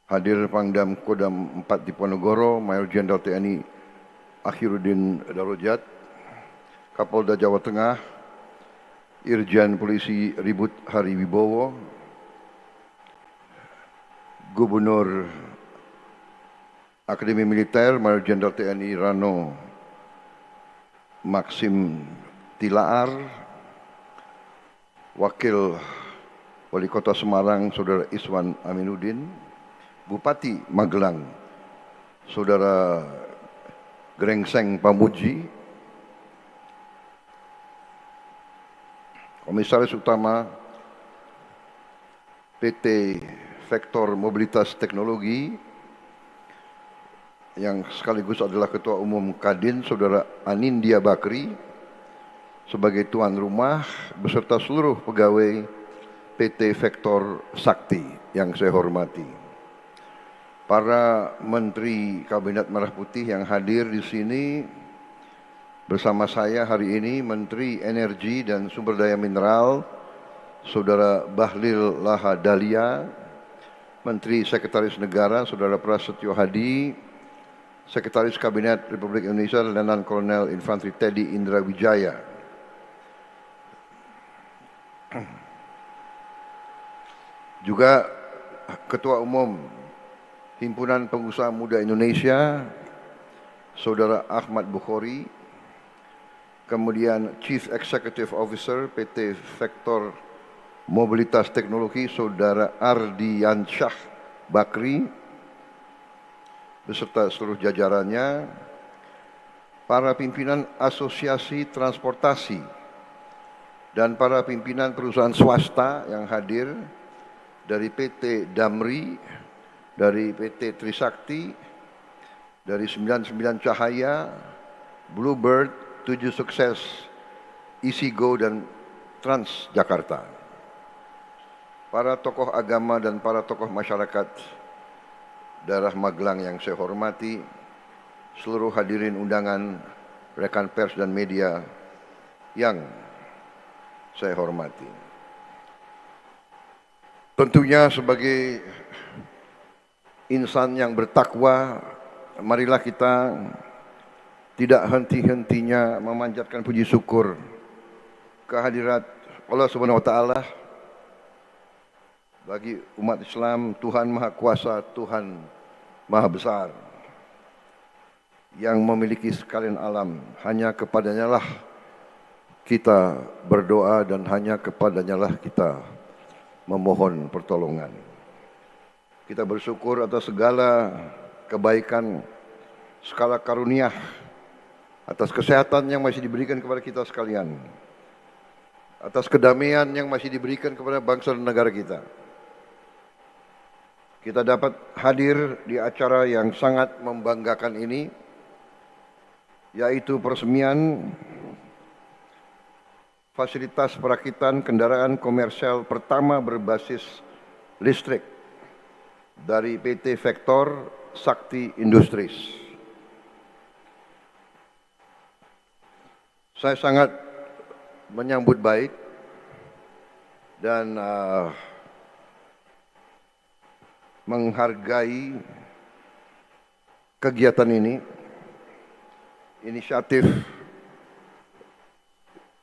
Hadir Pangdam Kodam 4 Diponegoro, Mayor Jenderal TNI Akhiruddin Darajat, Kapolda Jawa Tengah, Irjen Polisi Ribut Hari Wibowo, Gubernur Akademi Militer Mayor Jenderal TNI Rano Maxim Tilaar, Wakil Wali Kota Semarang Saudara Iswan Aminuddin, Bupati Magelang Saudara Grengseng Pamuji, Komisaris Utama PT Vektor Mobilitas Teknologi yang sekaligus adalah Ketua Umum Kadin Saudara Anindya Bakri sebagai tuan rumah beserta seluruh pegawai PT Vektor Sakti yang saya hormati. Para Menteri Kabinet Merah Putih yang hadir di sini bersama saya hari ini, Menteri Energi dan Sumber Daya Mineral Saudara Bahlil Lahadalia, Menteri Sekretaris Negara Saudara Prasetyo Hadi, Sekretaris Kabinet Republik Indonesia Letnan Kolonel Infantri Teddy Indra Wijaya, juga Ketua Umum Himpunan Pengusaha Muda Indonesia Saudara Ahmad Bukhori, kemudian Chief Executive Officer PT Vektor Mobilitas Teknologi Saudara Ardiansyah Bakri beserta seluruh jajarannya, para pimpinan Asosiasi Transportasi dan para pimpinan perusahaan swasta yang hadir dari PT Damri, dari PT Trisakti, dari 99 Cahaya, Bluebird, 7 Sukses, Easygo dan Transjakarta. Para tokoh agama dan para tokoh masyarakat daerah Magelang yang saya hormati, seluruh hadirin undangan, rekan pers dan media yang saya hormati. Tentunya sebagai insan yang bertakwa, marilah kita tidak henti-hentinya memanjatkan puji syukur kehadirat Allah Subhanahu wa taala bagi umat Islam. Tuhan Maha Kuasa, Tuhan Maha Besar yang memiliki sekalian alam. Hanya kepadanya lah kita berdoa dan hanya kepadanya lah kita memohon pertolongan. Kita bersyukur atas segala kebaikan, segala karunia, atas kesehatan yang masih diberikan kepada kita sekalian, atas kedamaian yang masih diberikan kepada bangsa dan negara kita. Kita dapat hadir di acara yang sangat membanggakan ini, yaitu peresmian fasilitas perakitan kendaraan komersial pertama berbasis listrik dari PT Vektor Sakti Industries. Saya sangat menyambut baik dan menghargai kegiatan ini, inisiatif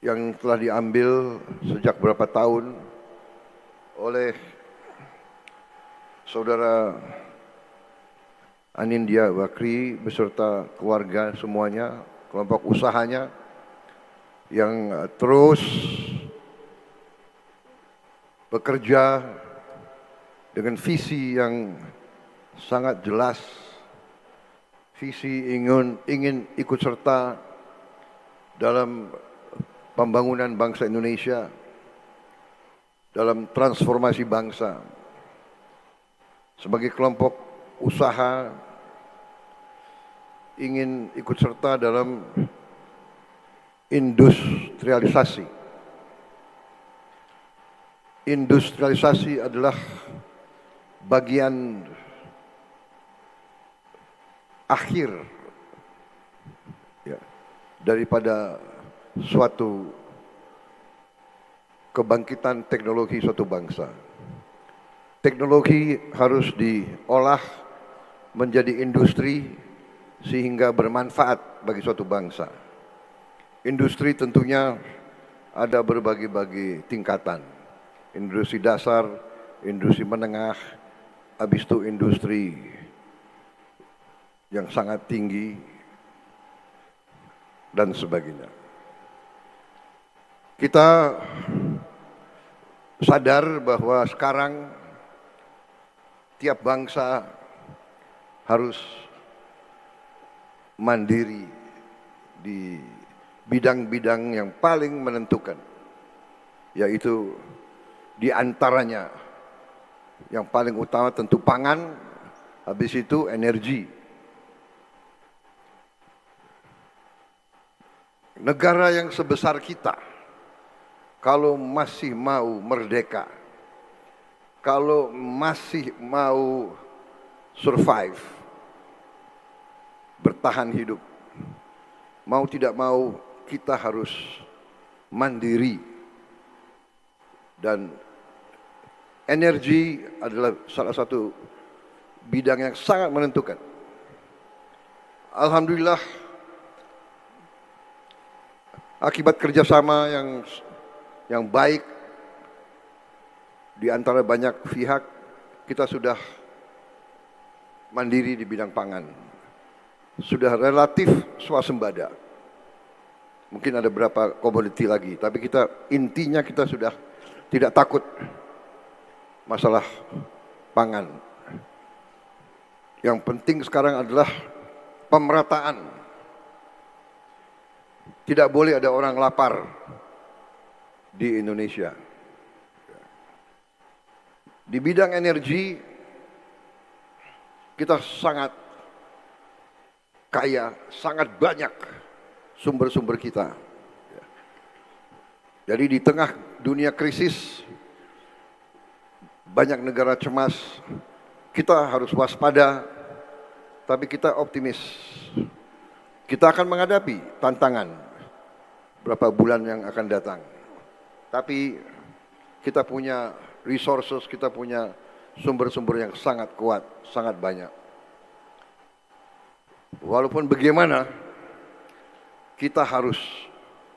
yang telah diambil sejak beberapa tahun oleh Saudara Anindya Bakri beserta keluarga semuanya, kelompok usahanya yang terus bekerja dengan visi yang sangat jelas, visi ingin ikut serta dalam pembangunan bangsa Indonesia, dalam transformasi bangsa. Sebagai kelompok usaha ingin ikut serta dalam industrialisasi. Industrialisasi adalah bagian akhir ya, daripada suatu kebangkitan teknologi suatu bangsa. Teknologi harus diolah menjadi industri sehingga bermanfaat bagi suatu bangsa. Industri tentunya ada berbagai-bagai tingkatan. Industri dasar, industri menengah, habis itu industri yang sangat tinggi, dan sebagainya. Kita sadar bahwa sekarang tiap bangsa harus mandiri di bidang-bidang yang paling menentukan, yaitu di antaranya yang paling utama tentu pangan, habis itu energi. Negara yang sebesar kita, kalau masih mau merdeka, kalau masih mau survive, bertahan hidup, mau tidak mau kita harus mandiri. Dan energi adalah salah satu bidang yang sangat menentukan. Alhamdulillah, akibat kerjasama yang baik di antara banyak pihak, kita sudah mandiri di bidang pangan. Sudah relatif swasembada. Mungkin ada beberapa komoditi lagi, tapi intinya kita sudah tidak takut masalah pangan. Yang penting sekarang adalah pemerataan. Tidak boleh ada orang lapar di Indonesia. Di bidang energi, kita sangat kaya, sangat banyak sumber-sumber kita. Jadi di tengah dunia krisis, banyak negara cemas, kita harus waspada, tapi kita optimis. Kita akan menghadapi tantangan berapa bulan yang akan datang. Tapi kita punya resources, kita punya sumber-sumber yang sangat kuat, sangat banyak. Walaupun bagaimana, kita harus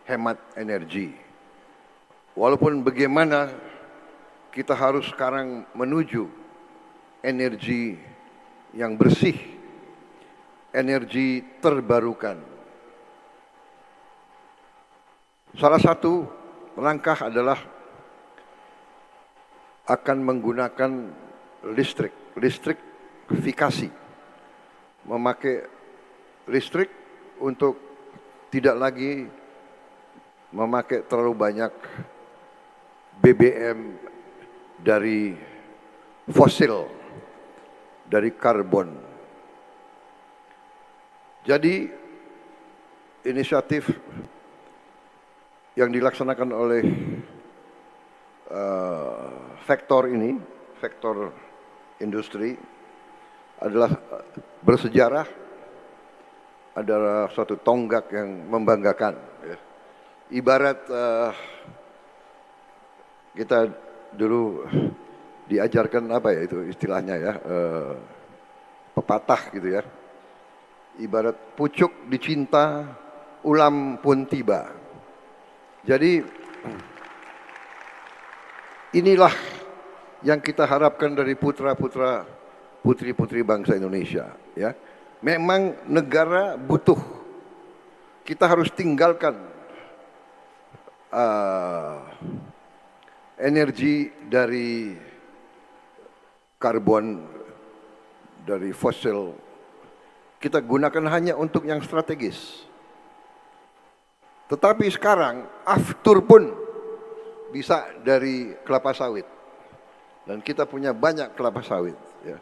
hemat energi. Walaupun bagaimana, kita harus sekarang menuju energi yang bersih, energi terbarukan. Salah satu langkah adalah akan menggunakan listrikifikasi, memakai listrik untuk tidak lagi memakai terlalu banyak BBM dari fosil, dari karbon. Jadi inisiatif yang dilaksanakan oleh sektor ini, sektor industri, adalah bersejarah, adalah suatu tonggak yang membanggakan. Ibarat kita dulu diajarkan apa ya itu istilahnya ya, pepatah gitu ya. Ibarat pucuk dicinta, ulam pun tiba. Jadi inilah yang kita harapkan dari putra-putra, putri-putri bangsa Indonesia. Ya, memang negara butuh. Kita harus tinggalkan energi dari karbon, dari fosil. Kita gunakan hanya untuk yang strategis. Tetapi sekarang aftur pun bisa dari kelapa sawit. Dan kita punya banyak kelapa sawit. Ya.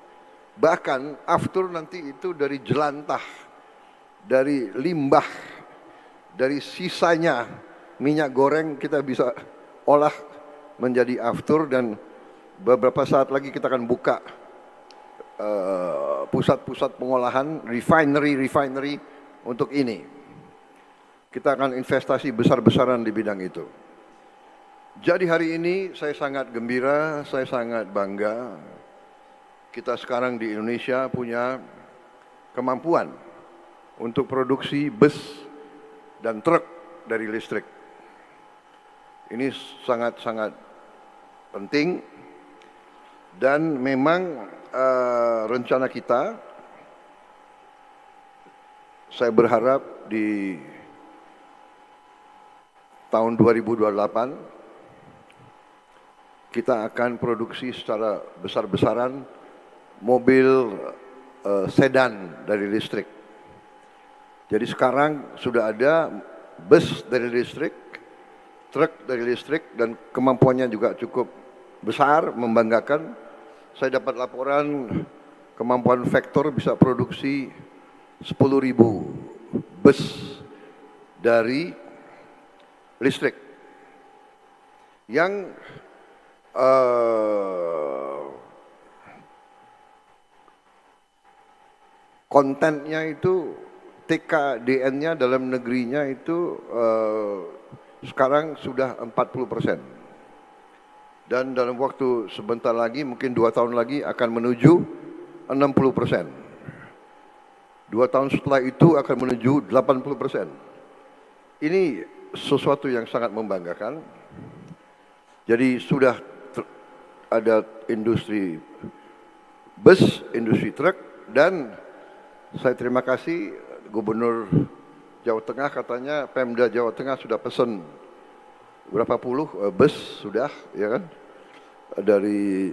Bahkan aftur nanti itu dari jelantah, dari limbah, dari sisanya minyak goreng kita bisa olah menjadi aftur, dan beberapa saat lagi kita akan buka pusat-pusat pengolahan, refinery untuk ini. Kita akan investasi besar-besaran di bidang itu. Jadi hari ini saya sangat gembira, saya sangat bangga kita sekarang di Indonesia punya kemampuan untuk produksi bus dan truk dari listrik. Ini sangat-sangat penting dan memang rencana kita, saya berharap di tahun 2028 kita akan produksi secara besar-besaran mobil sedan dari listrik. Jadi sekarang sudah ada bus dari listrik, truk dari listrik, dan kemampuannya juga cukup besar, membanggakan. Saya dapat laporan kemampuan Vector bisa produksi 10.000 bus dari listrik yang kontennya itu TKDN-nya dalam negerinya itu sekarang sudah 40%. Dan dalam waktu sebentar lagi, mungkin 2 tahun lagi akan menuju 60%. 2 tahun setelah itu akan menuju 80%. Ini sesuatu yang sangat membanggakan. Jadi sudah ada industri bus, industri truk, dan saya terima kasih Gubernur Jawa Tengah, katanya Pemda Jawa Tengah sudah pesan berapa puluh bus sudah, ya kan? Dari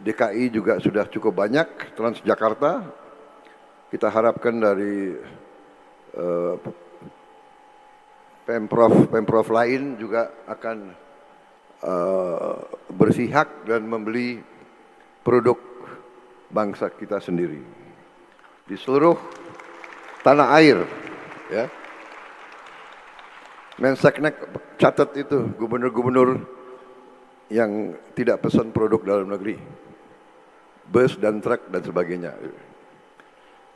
DKI juga sudah cukup banyak, Transjakarta. Kita harapkan dari Pemprov lain juga akan berpihak dan membeli produk bangsa kita sendiri di seluruh tanah air, ya. Menseknek catat itu gubernur-gubernur yang tidak pesan produk dalam negeri, bus dan truk dan sebagainya.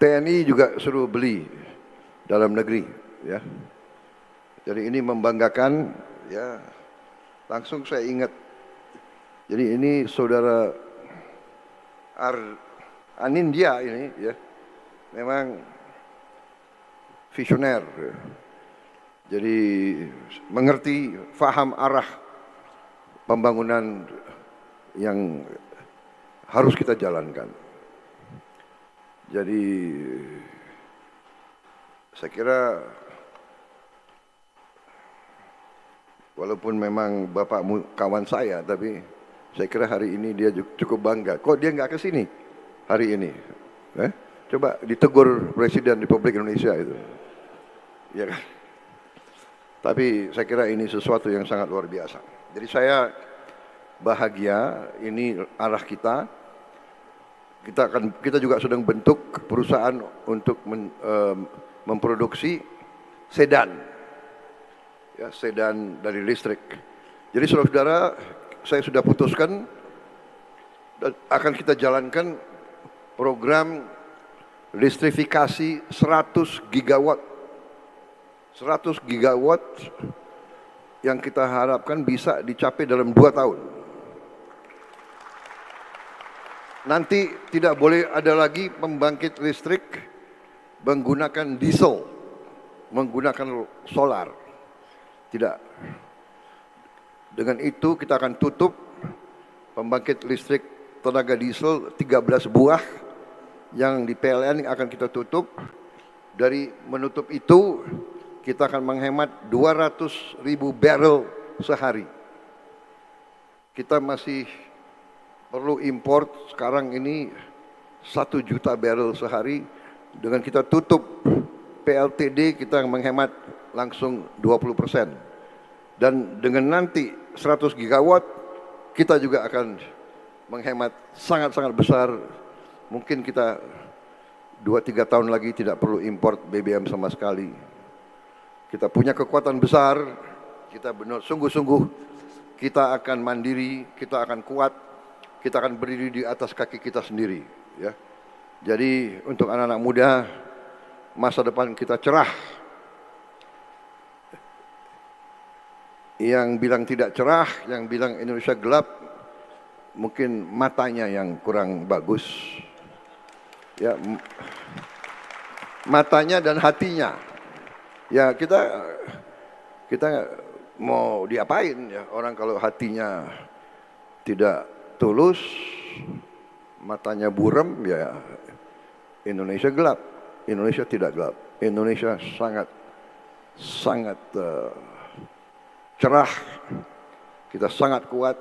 TNI juga suruh beli dalam negeri, ya. Jadi ini membanggakan, ya. Langsung saya ingat, jadi ini saudara Anindya ini, ya, memang visioner. Jadi mengerti, faham arah pembangunan yang harus kita jalankan. Jadi saya kira walaupun memang Bapak kawan saya, tapi saya kira hari ini dia cukup bangga. Kok dia nggak ke sini hari ini? Coba ditegur Presiden Republik Indonesia itu. Ya kan? Tapi saya kira ini sesuatu yang sangat luar biasa. Jadi saya bahagia, ini arah kita. Kita juga sedang bentuk perusahaan untuk memproduksi sedan. Ya, sedan dari listrik. Jadi saudara-saudara, saya sudah putuskan dan akan kita jalankan program listrifikasi 100 gigawatt. 100 gigawatt yang kita harapkan bisa dicapai dalam 2 tahun. Nanti tidak boleh ada lagi pembangkit listrik menggunakan diesel, menggunakan solar. Tidak. Dengan itu kita akan tutup pembangkit listrik tenaga diesel 13 buah yang di PLN akan kita tutup. Dari menutup itu kita akan menghemat 200.000 barrel sehari. Kita masih perlu import sekarang ini 1 juta barrel sehari. Dengan kita tutup PLTD kita menghemat langsung 20%. Dan dengan nanti 100 gigawatt kita juga akan menghemat sangat-sangat besar. Mungkin kita 2-3 tahun lagi tidak perlu import BBM sama sekali. Kita punya kekuatan besar, kita benar sungguh-sungguh kita akan mandiri, kita akan kuat, kita akan berdiri di atas kaki kita sendiri, ya. Jadi untuk anak-anak muda, masa depan kita cerah. Yang bilang tidak cerah, yang bilang Indonesia gelap, mungkin matanya yang kurang bagus. Ya, matanya dan hatinya. Ya kita mau diapain ya, orang kalau hatinya tidak tulus, matanya buram, ya Indonesia gelap. Indonesia tidak gelap. Indonesia sangat cerah. Kita sangat kuat,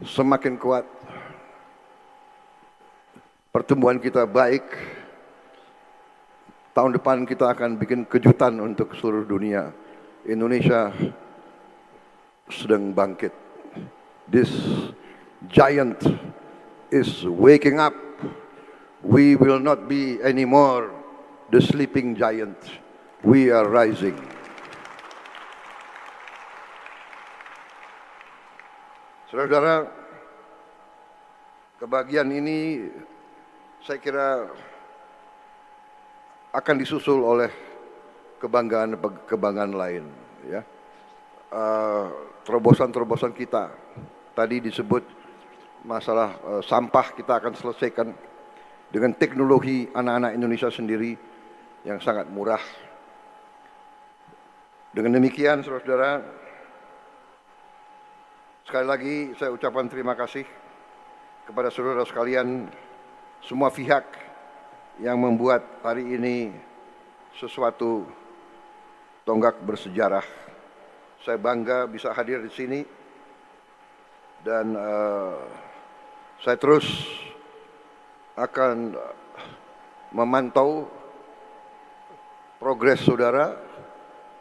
semakin kuat. Pertumbuhan kita baik. Tahun depan kita akan bikin kejutan untuk seluruh dunia. Indonesia sedang bangkit. This giant is waking up. We will not be anymore the sleeping giant. We are rising. Saudara-saudara, kebahagiaan ini saya kira akan disusul oleh kebanggaan lain, ya. Terobosan-terobosan kita tadi disebut masalah sampah kita akan selesaikan dengan teknologi anak-anak Indonesia sendiri yang sangat murah. Dengan demikian, saudara-saudara, sekali lagi saya ucapkan terima kasih kepada saudara sekalian, semua pihak yang membuat hari ini sesuatu tonggak bersejarah. Saya bangga bisa hadir di sini dan saya terus akan memantau progres saudara.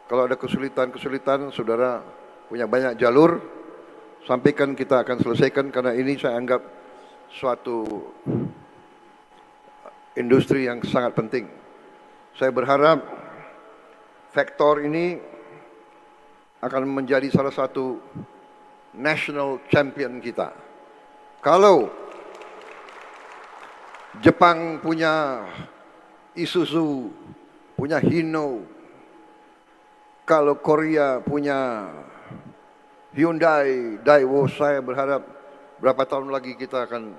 Kalau ada kesulitan-kesulitan, saudara punya banyak jalur, sampaikan, kita akan selesaikan, karena ini saya anggap suatu industri yang sangat penting. Saya berharap Vector ini akan menjadi salah satu national champion kita. Kalau Jepang punya Isuzu, punya Hino, kalau Korea punya Hyundai, Daewoo, saya berharap berapa tahun lagi kita akan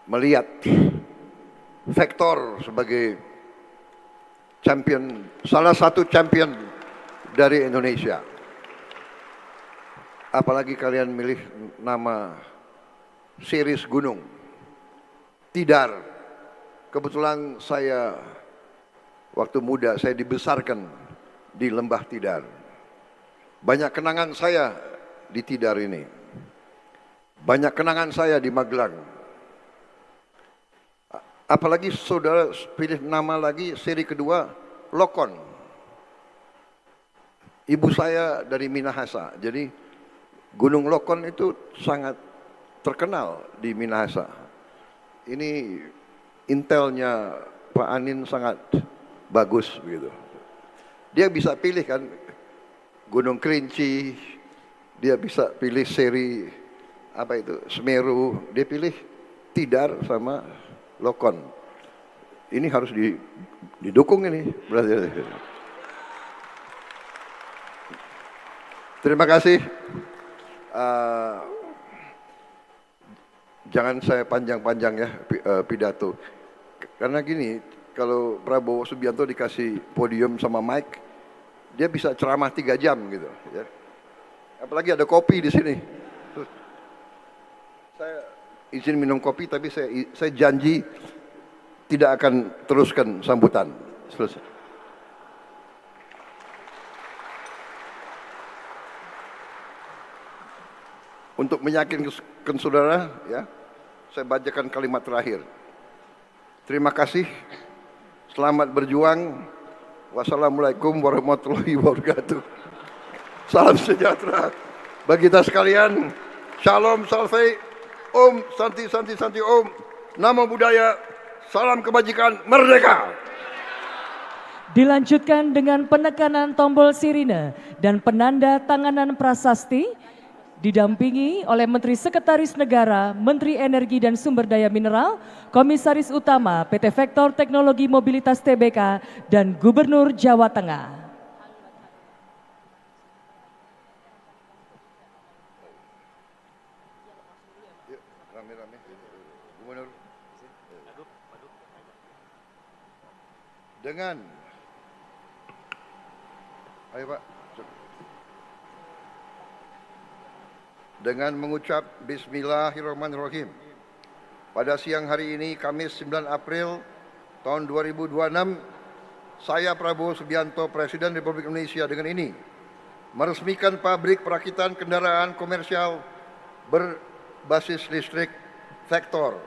melihat Vector sebagai champion, salah satu champion dari Indonesia. Apalagi kalian milih nama series gunung, Tidar. Kebetulan saya waktu muda saya dibesarkan di Lembah Tidar. Banyak kenangan saya di Tidar ini. Banyak kenangan saya di Magelang. Apalagi saudara pilih nama lagi, seri kedua, Lokon. Ibu saya dari Minahasa, jadi Gunung Lokon itu sangat terkenal di Minahasa. Ini intelnya Pak Anin sangat bagus gitu. Dia bisa pilih kan Gunung Kerinci, dia bisa pilih seri apa itu Semeru, dia pilih Tidar sama Lokon. Ini harus didukung ini berarti. Terima kasih. Jangan saya panjang-panjang ya pidato. Karena gini, kalau Prabowo Subianto dikasih podium sama Mike, dia bisa ceramah 3 jam gitu. Ya. Apalagi ada kopi di sini. Saya izin minum kopi, tapi saya janji tidak akan teruskan sambutan. Selesai. Untuk meyakinkan saudara, ya, saya bacakan kalimat terakhir. Terima kasih, selamat berjuang. Wassalamualaikum warahmatullahi wabarakatuh. Salam sejahtera bagi kita sekalian. Shalom, salve, Om, Santi, Santi, Santi, Om. Namo Buddhaya, salam kebajikan, merdeka. Dilanjutkan dengan penekanan tombol sirine dan penanda tanganan prasasti, didampingi oleh Menteri Sekretaris Negara, Menteri Energi dan Sumber Daya Mineral, Komisaris Utama PT Vector Teknologi Mobilitas Tbk, dan Gubernur Jawa Tengah. rame-rame. Gubernur. Dengan ayo Pak. Dengan mengucap Bismillahirrahmanirrahim. Pada siang hari ini, Kamis 9 April tahun 2026, saya Prabowo Subianto, Presiden Republik Indonesia dengan ini meresmikan pabrik perakitan kendaraan komersial berbasis listrik Vector